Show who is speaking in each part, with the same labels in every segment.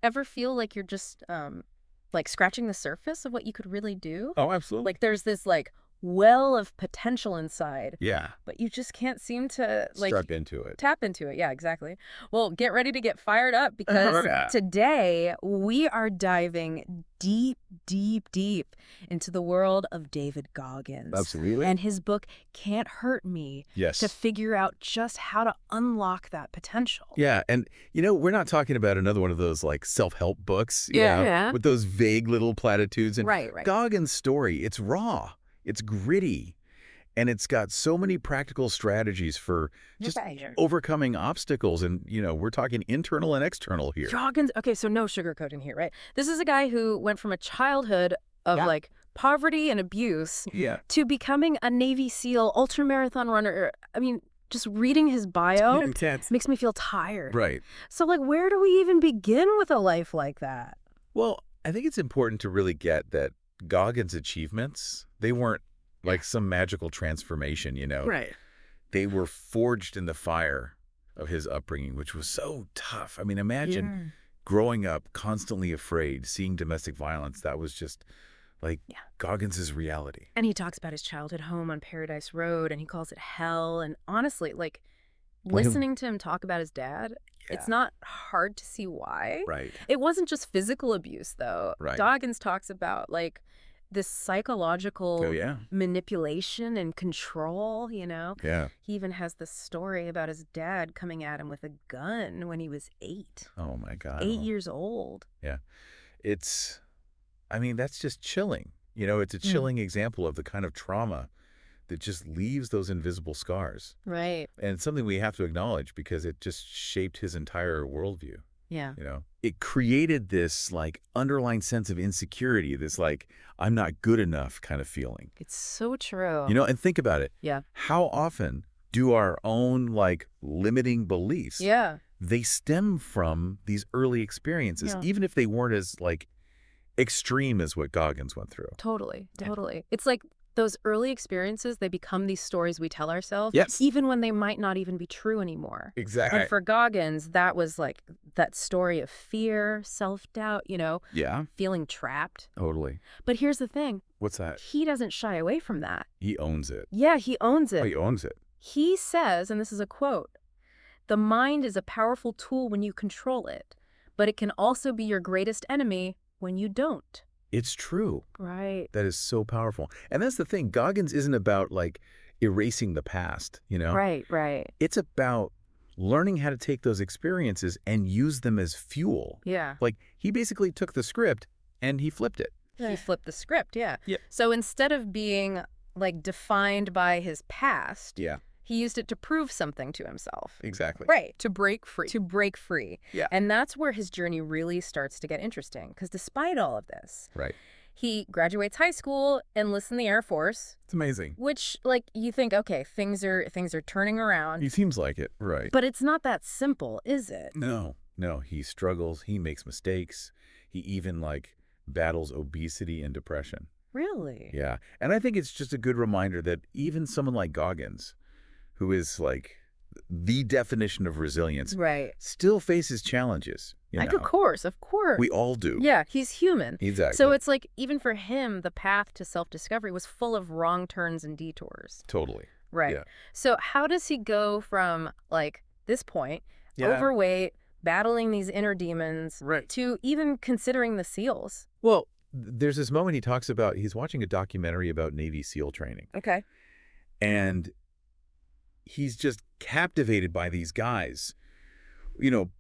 Speaker 1: ever feel like you're just like scratching the surface of what you could really do?
Speaker 2: Oh, absolutely.
Speaker 1: Like there's this like well of potential inside,
Speaker 2: Yeah.
Speaker 1: but you just can't seem to like
Speaker 2: Step into it.
Speaker 1: tap into it. Yeah, exactly. Well, get ready to get fired up because
Speaker 2: Yeah.
Speaker 1: today we are diving deep, deep, deep into the world of David Goggins.
Speaker 2: Absolutely.
Speaker 1: And his book, Can't Hurt Me,
Speaker 2: Yes.
Speaker 1: to figure out just how to unlock that potential.
Speaker 2: Yeah, and we're not talking about another one of those like self-help books,
Speaker 1: Yeah.
Speaker 2: with those vague little platitudes. And
Speaker 1: Right.
Speaker 2: Goggins' story, it's raw, it's gritty, and it's got so many practical strategies for just overcoming obstacles. And, we're talking internal and external here.
Speaker 1: Goggins, okay, so no sugarcoating here, right? This is a guy who went from a childhood of like poverty and abuse to becoming a Navy SEAL ultramarathon runner. I mean, just reading his bio makes me feel tired.
Speaker 2: Right.
Speaker 1: So like, where do we even begin with a life like that?
Speaker 2: Well, I think it's important to really get that Goggins' achievements, they weren't like some magical transformation,
Speaker 1: Right.
Speaker 2: They were forged in the fire of his upbringing, which was so tough. I mean, imagine growing up constantly afraid, seeing domestic violence. That was just like Goggins' reality.
Speaker 1: And he talks about his childhood home on Paradise Road, and he calls it hell. And honestly, like listening to him talk about his dad, it's not hard to see why.
Speaker 2: Right.
Speaker 1: It wasn't just physical abuse, though.
Speaker 2: Right.
Speaker 1: Goggins talks about like this psychological manipulation and control,
Speaker 2: Yeah.
Speaker 1: He even has this story about his dad coming at him with a gun when he was 8.
Speaker 2: Oh, my God.
Speaker 1: 8 years old.
Speaker 2: Yeah. That's just chilling. It's a chilling example of the kind of trauma that just leaves those invisible scars.
Speaker 1: Right.
Speaker 2: And it's something we have to acknowledge because it just shaped his entire worldview.
Speaker 1: Yeah.
Speaker 2: It created this like underlying sense of insecurity, this like, I'm not good enough kind of feeling.
Speaker 1: It's so true.
Speaker 2: And think about it.
Speaker 1: Yeah.
Speaker 2: How often do our own like limiting beliefs, they stem from these early experiences, even if they weren't as like extreme as what Goggins went through.
Speaker 1: Totally. It's like those early experiences, they become these stories we tell ourselves, even when they might not even be true anymore.
Speaker 2: Exactly.
Speaker 1: And for Goggins, that was like that story of fear, self-doubt, feeling trapped.
Speaker 2: Totally.
Speaker 1: But here's the thing.
Speaker 2: What's that?
Speaker 1: He doesn't shy away from that.
Speaker 2: He owns it.
Speaker 1: Yeah, he owns it.
Speaker 2: Oh, he owns it.
Speaker 1: He says, and this is a quote, "The mind is a powerful tool when you control it, but it can also be your greatest enemy when you don't."
Speaker 2: It's true.
Speaker 1: Right.
Speaker 2: That is so powerful. And that's the thing. Goggins isn't about like erasing the past,
Speaker 1: Right.
Speaker 2: It's about learning how to take those experiences and use them as fuel.
Speaker 1: Yeah.
Speaker 2: Like he basically took the script and he flipped it.
Speaker 1: He flipped the script, yeah.
Speaker 2: Yep.
Speaker 1: So instead of being like defined by his past, he used it to prove something to himself.
Speaker 2: Exactly.
Speaker 1: Right. To break free.
Speaker 2: Yeah.
Speaker 1: And that's where his journey really starts to get interesting. Because despite all of this, he graduates high school, enlists in the Air Force.
Speaker 2: It's amazing.
Speaker 1: Which, like, you think, okay, things are turning around.
Speaker 2: He seems like it, right.
Speaker 1: But it's not that simple, is it?
Speaker 2: No. He struggles. He makes mistakes. He even, like, battles obesity and depression.
Speaker 1: Really?
Speaker 2: Yeah. And I think it's just a good reminder that even someone like Goggins, who is like the definition of resilience, still faces challenges.
Speaker 1: Of course.
Speaker 2: We all do.
Speaker 1: Yeah, he's human.
Speaker 2: Exactly.
Speaker 1: So it's like, even for him, the path to self-discovery was full of wrong turns and detours.
Speaker 2: Totally.
Speaker 1: Right.
Speaker 2: Yeah.
Speaker 1: So how does he go from, like, this point, overweight, battling these inner demons, to even considering the SEALs?
Speaker 2: Well, there's this moment he talks about, he's watching a documentary about Navy SEAL training.
Speaker 1: Okay.
Speaker 2: And he's just captivated by these guys,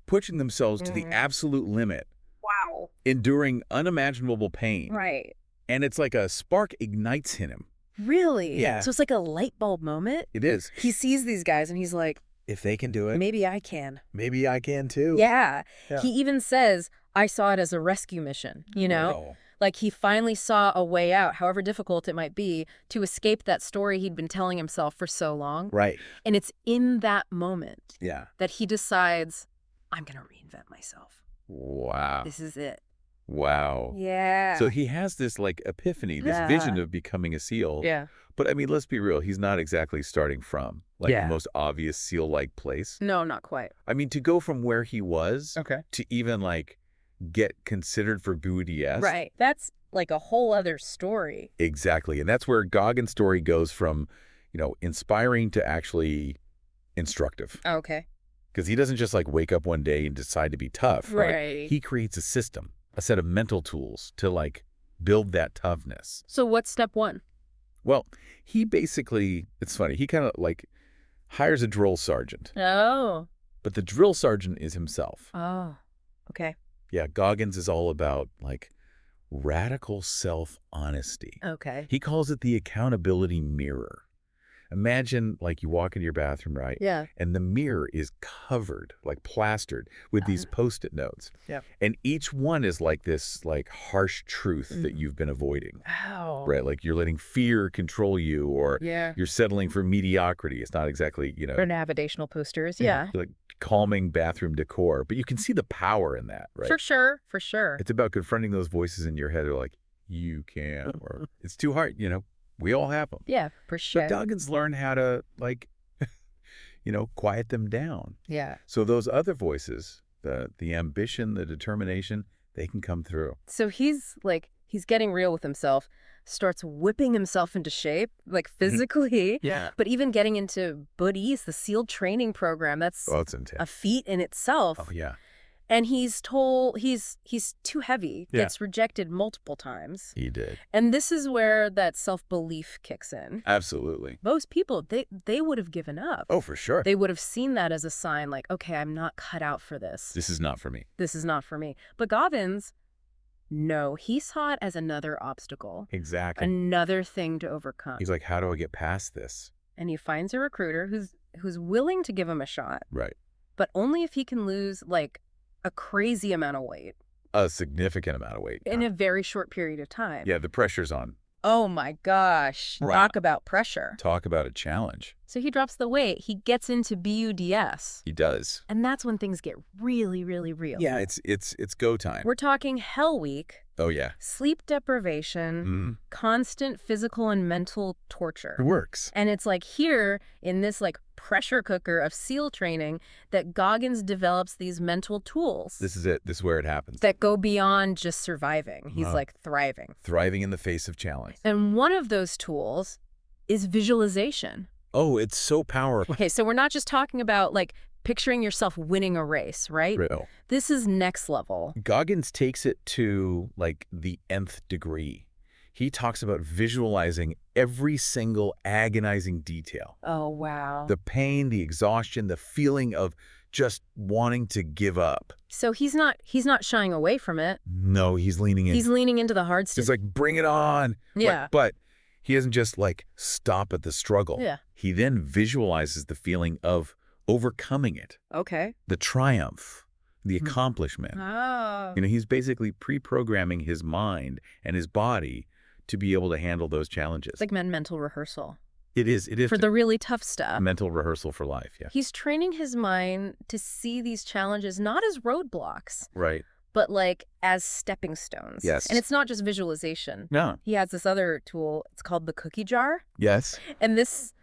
Speaker 2: pushing themselves to the absolute limit.
Speaker 1: Wow.
Speaker 2: Enduring unimaginable pain.
Speaker 1: Right.
Speaker 2: And it's like a spark ignites in him.
Speaker 1: Really?
Speaker 2: Yeah.
Speaker 1: So it's like a light bulb moment?
Speaker 2: It is.
Speaker 1: He sees these guys and he's like,
Speaker 2: if they can do it,
Speaker 1: maybe I can.
Speaker 2: Maybe I can too.
Speaker 1: Yeah. He even says, I saw it as a rescue mission,
Speaker 2: Wow.
Speaker 1: Like he finally saw a way out, however difficult it might be, to escape that story he'd been telling himself for so long.
Speaker 2: Right.
Speaker 1: And it's in that moment that he decides, I'm going to reinvent myself.
Speaker 2: Wow.
Speaker 1: This is it.
Speaker 2: Wow.
Speaker 1: Yeah.
Speaker 2: So he has this like epiphany, this vision of becoming a SEAL.
Speaker 1: Yeah.
Speaker 2: But I mean, let's be real. He's not exactly starting from like the most obvious SEAL-like place.
Speaker 1: No, not quite.
Speaker 2: I mean, to go from where he was to even like get considered for BUDS.
Speaker 1: Right. That's like a whole other story.
Speaker 2: Exactly. And that's where Goggins' story goes from, inspiring to actually instructive.
Speaker 1: Okay.
Speaker 2: Because he doesn't just like wake up one day and decide to be tough.
Speaker 1: Right.
Speaker 2: He creates a system, a set of mental tools to like build that toughness.
Speaker 1: So what's step one?
Speaker 2: Well, he basically, it's funny, he kind of like hires a drill sergeant.
Speaker 1: Oh.
Speaker 2: But the drill sergeant is himself.
Speaker 1: Oh. Okay.
Speaker 2: Yeah, Goggins is all about like radical self-honesty.
Speaker 1: Okay.
Speaker 2: He calls it the accountability mirror. Imagine like you walk into your bathroom, right?
Speaker 1: Yeah.
Speaker 2: And the mirror is covered, like plastered with these Post-it notes.
Speaker 1: Yeah.
Speaker 2: And each one is like this like harsh truth that you've been avoiding.
Speaker 1: Oh.
Speaker 2: Right? Like you're letting fear control you, or
Speaker 1: Yeah.
Speaker 2: you're settling for mediocrity. It's not exactly,
Speaker 1: Or navigational posters. Yeah.
Speaker 2: like calming bathroom decor. But you can see the power in that, right?
Speaker 1: For sure. For sure.
Speaker 2: It's about confronting those voices in your head that are like, you can't, or it's too hard, We all have them.
Speaker 1: Yeah, for sure.
Speaker 2: But Goggins learned how to, like, quiet them down.
Speaker 1: Yeah.
Speaker 2: So those other voices, the ambition, the determination, they can come through.
Speaker 1: So he's getting real with himself, starts whipping himself into shape, like physically.
Speaker 2: Yeah.
Speaker 1: But even getting into BUDS, the SEAL training program, that's
Speaker 2: It's intense.
Speaker 1: a feat in itself.
Speaker 2: Oh, yeah.
Speaker 1: And he's told he's too heavy,
Speaker 2: Yeah.
Speaker 1: gets rejected multiple times.
Speaker 2: He did.
Speaker 1: And this is where that self-belief kicks in.
Speaker 2: Absolutely.
Speaker 1: Most people, they would have given up.
Speaker 2: Oh, for sure.
Speaker 1: They would have seen that as a sign like, okay, I'm not cut out for this.
Speaker 2: This is not for me.
Speaker 1: This is not for me. But Goggins, no, he saw it as another obstacle.
Speaker 2: Exactly.
Speaker 1: Another thing to overcome.
Speaker 2: He's like, how do I get past this?
Speaker 1: And he finds a recruiter who's willing to give him a shot.
Speaker 2: Right.
Speaker 1: But only if he can lose, like, a crazy amount of weight.
Speaker 2: A significant amount of weight.
Speaker 1: In a very short period of time.
Speaker 2: Yeah, the pressure's on.
Speaker 1: Oh my gosh.
Speaker 2: Right.
Speaker 1: Talk about pressure.
Speaker 2: Talk about a challenge.
Speaker 1: So he drops the weight. He gets into BUDS.
Speaker 2: He does.
Speaker 1: And that's when things get really, really real.
Speaker 2: Yeah, it's go time.
Speaker 1: We're talking Hell Week.
Speaker 2: Oh, yeah.
Speaker 1: Sleep deprivation, constant physical and mental torture.
Speaker 2: It works.
Speaker 1: And it's like here in this like pressure cooker of SEAL training that Goggins develops these mental tools.
Speaker 2: This is it. This is where it happens.
Speaker 1: That go beyond just surviving. He's like thriving.
Speaker 2: Thriving in the face of challenge.
Speaker 1: And one of those tools is visualization.
Speaker 2: Oh, it's so powerful.
Speaker 1: Okay, so we're not just talking about like picturing yourself winning a race, right?
Speaker 2: Real.
Speaker 1: This is next level.
Speaker 2: Goggins takes it to like the nth degree. He talks about visualizing every single agonizing detail.
Speaker 1: Oh, wow.
Speaker 2: The pain, the exhaustion, the feeling of just wanting to give up.
Speaker 1: So he's not shying away from it.
Speaker 2: No, he's leaning in.
Speaker 1: He's leaning into the hard stuff.
Speaker 2: He's like, bring it on.
Speaker 1: Yeah.
Speaker 2: But he doesn't just like stop at the struggle.
Speaker 1: Yeah.
Speaker 2: He then visualizes the feeling of overcoming it.
Speaker 1: Okay.
Speaker 2: The triumph, the accomplishment.
Speaker 1: Oh.
Speaker 2: He's basically pre-programming his mind and his body to be able to handle those challenges.
Speaker 1: It's like mental rehearsal.
Speaker 2: It is.
Speaker 1: For the really tough stuff.
Speaker 2: Mental rehearsal for life, yeah.
Speaker 1: He's training his mind to see these challenges not as roadblocks,
Speaker 2: Right.
Speaker 1: but like as stepping stones.
Speaker 2: Yes.
Speaker 1: And it's not just visualization.
Speaker 2: No.
Speaker 1: He has this other tool. It's called the cookie jar.
Speaker 2: Yes.
Speaker 1: And this,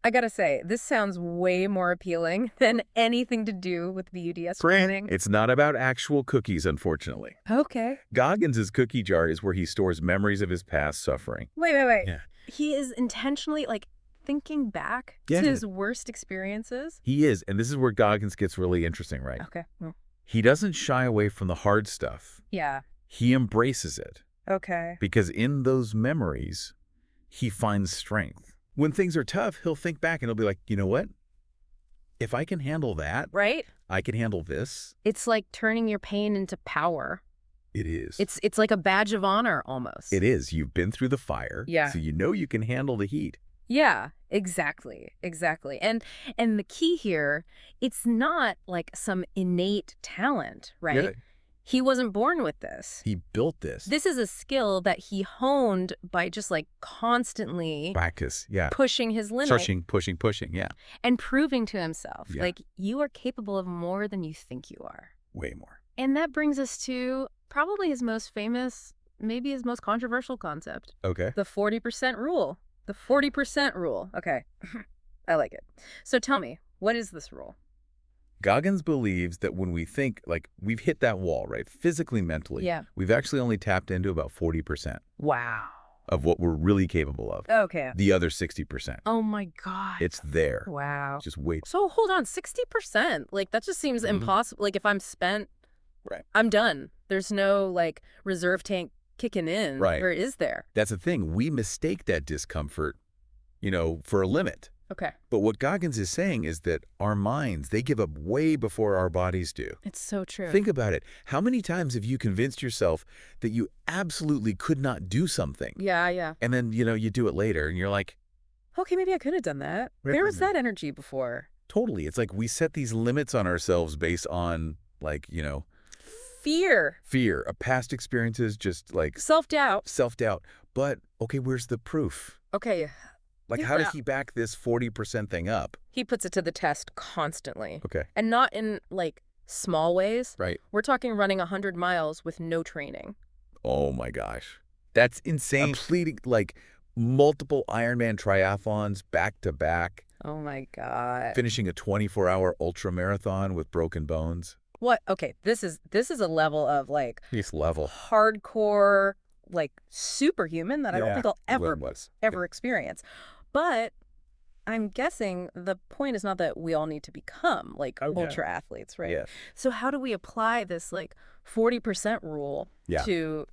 Speaker 1: I gotta say, this sounds way more appealing than anything to do with BUDS training.
Speaker 2: It's not about actual cookies, unfortunately.
Speaker 1: Okay.
Speaker 2: Goggins' cookie jar is where he stores memories of his past suffering.
Speaker 1: Wait.
Speaker 2: Yeah.
Speaker 1: He is intentionally like thinking back
Speaker 2: Yeah.
Speaker 1: to his worst experiences.
Speaker 2: He is, and this is where Goggins gets really interesting, right?
Speaker 1: Okay. Well,
Speaker 2: He doesn't shy away from the hard stuff.
Speaker 1: yeah.
Speaker 2: He embraces it.
Speaker 1: Okay.
Speaker 2: Because in those memories, he finds strength. When things are tough, he'll think back and he'll be like, you know what? If I can handle that,
Speaker 1: Right?
Speaker 2: I can handle this.
Speaker 1: It's like turning your pain into power.
Speaker 2: It is.
Speaker 1: It's like a badge of honor almost.
Speaker 2: It is. You've been through the fire.
Speaker 1: Yeah.
Speaker 2: So you know you can handle the heat.
Speaker 1: Yeah, exactly. And the key here, it's not like some innate talent, right?
Speaker 2: Yeah.
Speaker 1: He wasn't born with this.
Speaker 2: He built this.
Speaker 1: This is a skill that he honed by just like constantly
Speaker 2: Practice. Yeah.
Speaker 1: pushing his limit
Speaker 2: Pushing. Yeah.
Speaker 1: and proving to himself,
Speaker 2: Yeah.
Speaker 1: like, you are capable of more than you think you are.
Speaker 2: Way more.
Speaker 1: And that brings us to probably his most famous, maybe his most controversial concept,
Speaker 2: Okay.
Speaker 1: the 40% rule. The 40% rule. Okay. I like it. So tell me, what is this rule?
Speaker 2: Goggins believes that when we think, like, we've hit that wall, right, physically, mentally,
Speaker 1: Yeah.
Speaker 2: we've actually only tapped into about 40%
Speaker 1: Wow.
Speaker 2: of what we're really capable of.
Speaker 1: Okay.
Speaker 2: The other 60%.
Speaker 1: Oh my God.
Speaker 2: It's there.
Speaker 1: Wow.
Speaker 2: Just wait.
Speaker 1: So hold on, 60%. Like, that just seems impossible. Like, if I'm spent,
Speaker 2: Right.
Speaker 1: I'm done. There's no, like, reserve tank kicking in.
Speaker 2: Right.
Speaker 1: Or is there?
Speaker 2: That's the thing. We mistake that discomfort, for a limit.
Speaker 1: Okay.
Speaker 2: But what Goggins is saying is that our minds, they give up way before our bodies do.
Speaker 1: It's so true.
Speaker 2: Think about it. How many times have you convinced yourself that you absolutely could not do something?
Speaker 1: Yeah, yeah.
Speaker 2: And then, you do it later and you're like,
Speaker 1: Okay, maybe I could have done that.
Speaker 2: Right.
Speaker 1: Where was that energy before?
Speaker 2: totally. It's like we set these limits on ourselves based on, like,
Speaker 1: Fear.
Speaker 2: fear, past experiences, just like
Speaker 1: Self-doubt.
Speaker 2: self-doubt. But, okay, where's the proof?
Speaker 1: Okay.
Speaker 2: Like, how does he back this 40% thing up?
Speaker 1: He puts it to the test constantly.
Speaker 2: Okay.
Speaker 1: And not in, like, small ways.
Speaker 2: Right.
Speaker 1: We're talking running 100 miles with no training.
Speaker 2: Oh, my gosh. That's insane. Completing, like, multiple Ironman triathlons back to back.
Speaker 1: Oh, my God.
Speaker 2: Finishing a 24-hour ultramarathon with broken bones.
Speaker 1: What? Okay, this is a level of, like,
Speaker 2: Peace level.
Speaker 1: hardcore, like, superhuman that I don't think I'll ever
Speaker 2: Yeah.
Speaker 1: experience. But I'm guessing the point is not that we all need to become, like, ultra athletes, right?
Speaker 2: Yeah.
Speaker 1: So how do we apply this, like, 40% rule
Speaker 2: Yeah.
Speaker 1: to,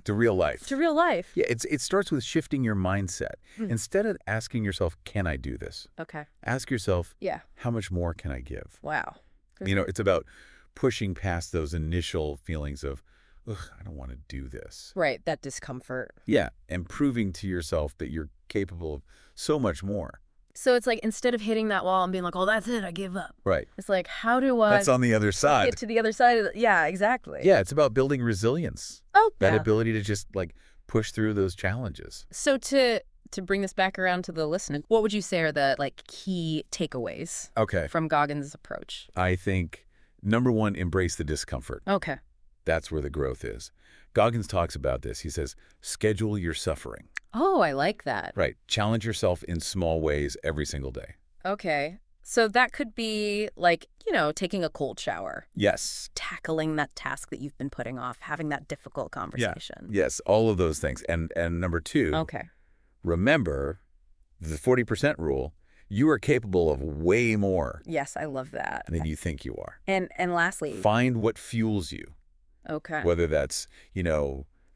Speaker 2: To real life.
Speaker 1: to real life?
Speaker 2: Yeah, it starts with shifting your mindset. Instead of asking yourself, can I do this?
Speaker 1: Okay.
Speaker 2: Ask yourself,
Speaker 1: Yeah.
Speaker 2: how much more can I give?
Speaker 1: Wow.
Speaker 2: It's about pushing past those initial feelings of, ugh, I don't want to do this.
Speaker 1: Right, that discomfort.
Speaker 2: Yeah, and proving to yourself that you're capable of so much more.
Speaker 1: So it's like, instead of hitting that wall and being like, oh, that's it, I give up.
Speaker 2: Right.
Speaker 1: It's like, how do I
Speaker 2: That's on the other side.
Speaker 1: get to the other side of the... Yeah, exactly.
Speaker 2: Yeah, it's about building resilience.
Speaker 1: Oh,
Speaker 2: That
Speaker 1: yeah.
Speaker 2: ability to just, like, push through those challenges.
Speaker 1: So to bring this back around to the listener, what would you say are the, like, key takeaways
Speaker 2: Okay.
Speaker 1: from Goggins' approach?
Speaker 2: I think, number one, embrace the discomfort.
Speaker 1: Okay.
Speaker 2: That's where the growth is. Goggins talks about this. He says, schedule your suffering.
Speaker 1: Oh, I like that.
Speaker 2: Right. Challenge yourself in small ways every single day.
Speaker 1: Okay. So that could be like, taking a cold shower,
Speaker 2: Yes.
Speaker 1: tackling that task that you've been putting off, having that difficult conversation.
Speaker 2: Yes, all of those things. And number two,
Speaker 1: Okay.
Speaker 2: remember the 40% rule. You are capable of way more
Speaker 1: Yes, I love that.
Speaker 2: than you think you are.
Speaker 1: And lastly,
Speaker 2: Find what fuels you,
Speaker 1: okay.
Speaker 2: whether that's,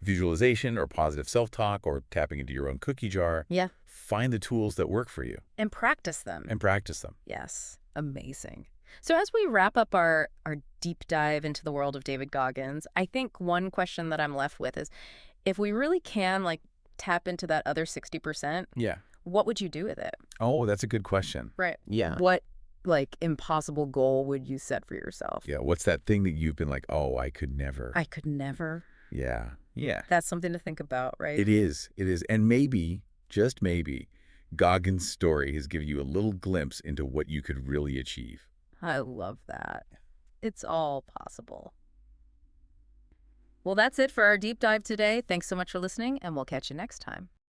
Speaker 2: visualization or positive self-talk or tapping into your own cookie jar.
Speaker 1: Yeah.
Speaker 2: Find the tools that work for you
Speaker 1: And practice them.
Speaker 2: and practice them.
Speaker 1: Yes. Amazing. So as we wrap up our deep dive into the world of David Goggins, I think one question that I'm left with is, if we really can, like, tap into that other 60%,
Speaker 2: Yeah.
Speaker 1: what would you do with it?
Speaker 2: Oh, that's a good question.
Speaker 1: Right.
Speaker 3: Yeah.
Speaker 1: What, like, impossible goal would you set for yourself?
Speaker 2: Yeah. What's that thing that you've been like, oh, I could never.
Speaker 1: I could never.
Speaker 2: Yeah. Yeah.
Speaker 1: That's something to think about, right?
Speaker 2: It is. It is. And maybe, just maybe, Goggins' story has given you a little glimpse into what you could really achieve.
Speaker 1: I love that. It's all possible. Well, that's it for our deep dive today. Thanks so much for listening, and we'll catch you next time.